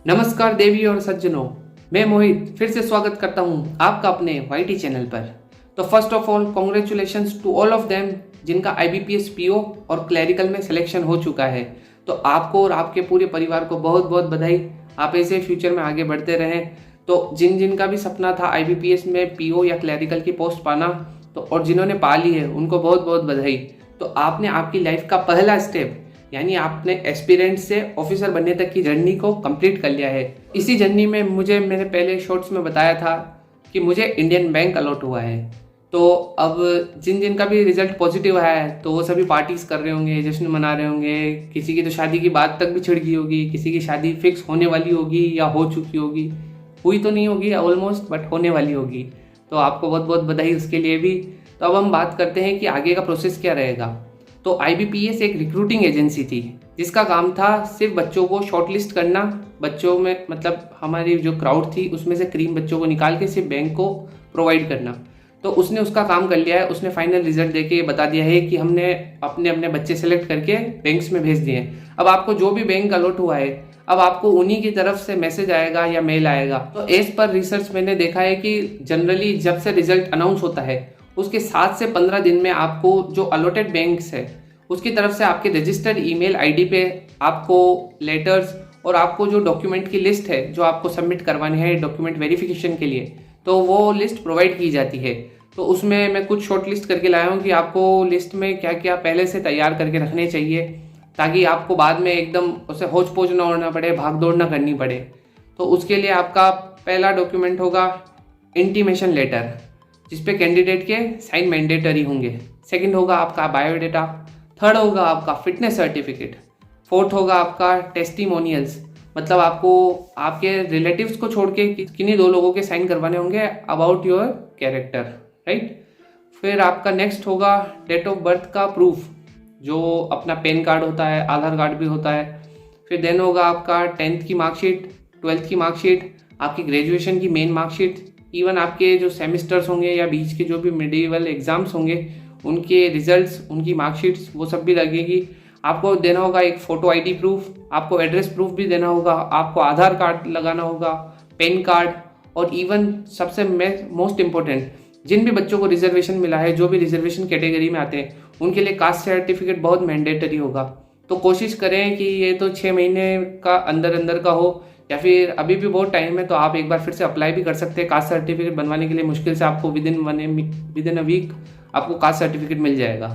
नमस्कार देवी और सज्जनों, मैं मोहित फिर से स्वागत करता हूं आपका अपने वाईटी चैनल पर। तो first of all congratulations to all of them जिनका आईबीपीएस पीओ और क्लैरिकल में सिलेक्शन हो चुका है। तो आपको और आपके पूरे परिवार को बहुत बहुत बधाई। आप ऐसे फ्यूचर में आगे बढ़ते रहें। तो जिन जिन का भी सपना था आईबीपीएस में पीओ या क्लैरिकल की पोस्ट पाना, तो और जिन्होंने पा ली है उनको बहुत बहुत बधाई। तो आपने आपकी लाइफ का पहला स्टेप यानी आपने एस्पिरेंट से ऑफिसर बनने तक की जर्नी को कंप्लीट कर लिया है। इसी जर्नी में मुझे मैंने पहले शॉर्ट्स में बताया था कि मुझे इंडियन बैंक अलॉट हुआ है। तो अब जिन जिन का भी रिजल्ट पॉजिटिव आया है तो वो सभी पार्टीज कर रहे होंगे, जश्न मना रहे होंगे। किसी की तो शादी की बात तक भी छिड़ गई होगी, किसी की शादी फिक्स होने वाली होगी या हो चुकी होगी, हुई तो नहीं होगी ऑलमोस्ट, बट होने वाली होगी। तो आपको बहुत बहुत बधाई उसके लिए भी। तो अब हम बात करते हैं कि आगे का प्रोसेस क्या रहेगा। तो आईबीपीएस एक रिक्रूटिंग एजेंसी थी जिसका काम था सिर्फ बच्चों को शॉर्टलिस्ट करना। बच्चों में मतलब हमारी जो क्राउड थी उसमें से क्रीम बच्चों को निकाल के सिर्फ बैंक को प्रोवाइड करना। तो उसने उसका काम कर लिया है। उसने फाइनल रिजल्ट देके बता दिया है कि हमने अपने अपने बच्चे सेलेक्ट करके बैंक्स में भेज दिए हैं। अब आपको जो भी बैंक अलॉट हुआ है अब आपको उन्हीं की तरफ से मैसेज आएगा या मेल आएगा। तो एज पर रिसर्च मैंने देखा है कि जनरली जब से रिजल्ट अनाउंस होता है उसके 7 से 15 दिन में आपको जो अलॉटेड बैंक्स है उसकी तरफ से आपके रजिस्टर्ड ईमेल आईडी पे आपको लेटर्स और आपको जो डॉक्यूमेंट की लिस्ट है जो आपको सबमिट करवानी है डॉक्यूमेंट वेरिफिकेशन के लिए, तो वो लिस्ट प्रोवाइड की जाती है। तो उसमें मैं कुछ शॉर्ट लिस्ट करके लाया हूँ कि आपको लिस्ट में क्या क्या पहले से तैयार करके रखने चाहिए ताकि आपको बाद में एकदम उसे होच पोच ना होना पड़े, भाग दौड़ ना करनी पड़े। तो उसके लिए आपका पहला डॉक्यूमेंट होगा इंटीमेशन लेटर जिसपे कैंडिडेट के साइन मैंडेटरी होंगे। सेकंड होगा आपका बायोडेटा। थर्ड होगा आपका फिटनेस सर्टिफिकेट। फोर्थ होगा आपका टेस्टिमोनियल्स, मतलब आपको आपके रिलेटिव्स को छोड़ के किन्हीं 2 लोगों के साइन करवाने होंगे अबाउट योर कैरेक्टर, राइट। फिर आपका नेक्स्ट होगा डेट ऑफ बर्थ का प्रूफ, जो अपना पैन कार्ड होता है, आधार कार्ड भी होता है। फिर देन होगा आपका 10th की मार्कशीट, 12th की मार्कशीट, आपकी ग्रेजुएशन की मेन मार्कशीट, इवन आपके जो सेमिस्टर्स होंगे या बीच के जो भी मिडिवल एग्जाम्स होंगे उनके रिजल्ट्स, उनकी मार्कशीट्स, वो सब भी लगेगी। आपको देना होगा एक फ़ोटो आईडी प्रूफ, आपको एड्रेस प्रूफ भी देना होगा, आपको आधार कार्ड लगाना होगा, पैन कार्ड, और इवन सबसे मोस्ट इम्पोर्टेंट जिन भी बच्चों को रिजर्वेशन मिला है, जो भी रिजर्वेशन कैटेगरी में आते हैं, उनके लिए कास्ट सर्टिफिकेट बहुत मैंडेटरी होगा। तो कोशिश करें कि ये तो 6 महीने का अंदर अंदर का हो, या फिर अभी भी बहुत टाइम है तो आप एक बार फिर से अप्लाई भी कर सकते हैं कास्ट सर्टिफिकेट बनवाने के लिए। मुश्किल से आपको विद इन अ वीक आपको कास्ट सर्टिफिकेट मिल जाएगा।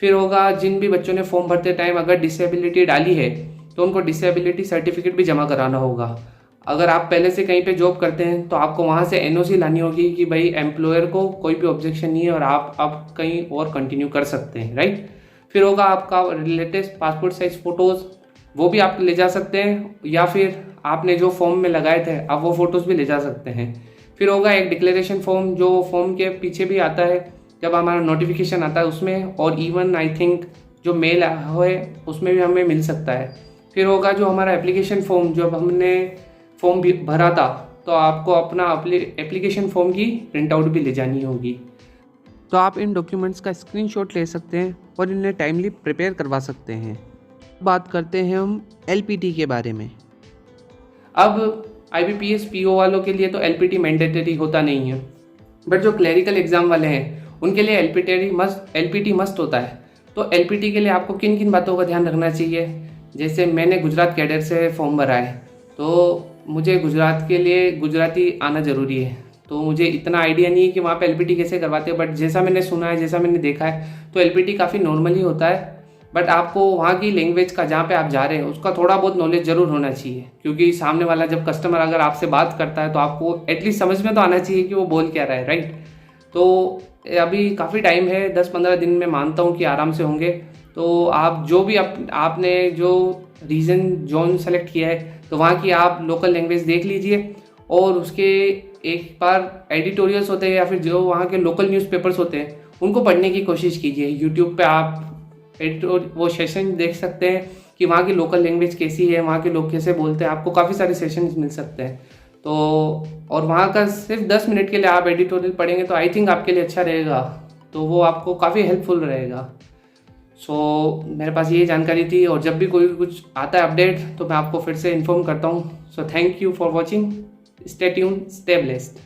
फिर होगा जिन भी बच्चों ने फॉर्म भरते टाइम अगर डिसेबिलिटी डाली है तो उनको डिसेबिलिटी सर्टिफिकेट भी जमा कराना होगा। अगर आप पहले से कहीं पे जॉब करते हैं तो आपको वहाँ से एनओसी लानी होगी कि भाई एम्प्लॉयर को कोई भी ऑब्जेक्शन नहीं है और आप कहीं और कंटिन्यू कर सकते हैं, राइट। फिर होगा आपका लेटेस्ट पासपोर्ट साइज फोटोज़, वो भी आप ले जा सकते हैं, या फिर आपने जो फॉर्म में लगाए थे आप वो फोटोज़ भी ले जा सकते हैं। फिर होगा एक डिक्लेरेशन फॉर्म जो फॉर्म के पीछे भी आता है जब हमारा नोटिफिकेशन आता है उसमें, और इवन आई थिंक जो मेल है उसमें भी हमें मिल सकता है। फिर होगा जो हमारा एप्लीकेशन फॉर्म, जब हमने फॉर्म भी भरा था तो आपको अपना एप्लीकेशन फॉर्म की प्रिंट आउट भी ले जानी होगी। तो आप इन डॉक्यूमेंट्स का स्क्रीनशॉट ले सकते हैं और इन्हें टाइमली प्रिपेयर करवा सकते हैं। बात करते हैं हम एलपीटी के बारे में। अब आईबीपीएस पीओ वालों के लिए तो एलपीटी मैंडेटरी होता नहीं है, बट जो क्लरिकल एग्जाम वाले हैं उनके लिए एलपीटी मस्ट होता है। तो एलपीटी के लिए आपको किन किन बातों का ध्यान रखना चाहिए। जैसे मैंने गुजरात कैडर से फॉर्म भरा है तो मुझे गुजरात के लिए गुजराती आना ज़रूरी है। तो मुझे इतना आइडिया नहीं है कि वहाँ पे एलपीटी कैसे करवाते हैं, बट जैसा मैंने सुना है, जैसा मैंने देखा है, तो एलपीटी काफ़ी नॉर्मल ही होता है। बट आपको वहाँ की लैंग्वेज का, जहाँ पे आप जा रहे हैं, उसका थोड़ा बहुत नॉलेज ज़रूर होना चाहिए, क्योंकि सामने वाला जब कस्टमर अगर आपसे बात करता है तो आपको एटलीस्ट समझ में तो आना चाहिए कि वो बोल क्या रहा है, राइट। तो अभी काफ़ी टाइम है, 10-15 दिन में मानता हूँ कि आराम से होंगे। तो आप जो भी आपने जो रीजन जोन सेलेक्ट किया है तो वहाँ की आप लोकल लैंग्वेज देख लीजिए, और उसके एक बार एडिटोरियल्स होते हैं या फिर जो वहाँ के लोकल न्यूज़पेपर्स होते हैं उनको पढ़ने की कोशिश कीजिए। यूट्यूब पे आप वो सेशन देख सकते हैं कि वहाँ की लोकल लैंग्वेज कैसी है, वहाँ के लोग कैसे बोलते हैं, आपको काफ़ी सारे सेशंस मिल सकते हैं। तो और वहाँ का सिर्फ 10 मिनट के लिए आप एडिटोरियल पढ़ेंगे तो आई थिंक आपके लिए अच्छा रहेगा, तो वो आपको काफ़ी हेल्पफुल रहेगा। मेरे पास ये जानकारी थी, और जब भी कोई कुछ आता है अपडेट तो मैं आपको फिर से इन्फॉर्म करता हूँ। So thank you for watching, stay tune, stay blessed.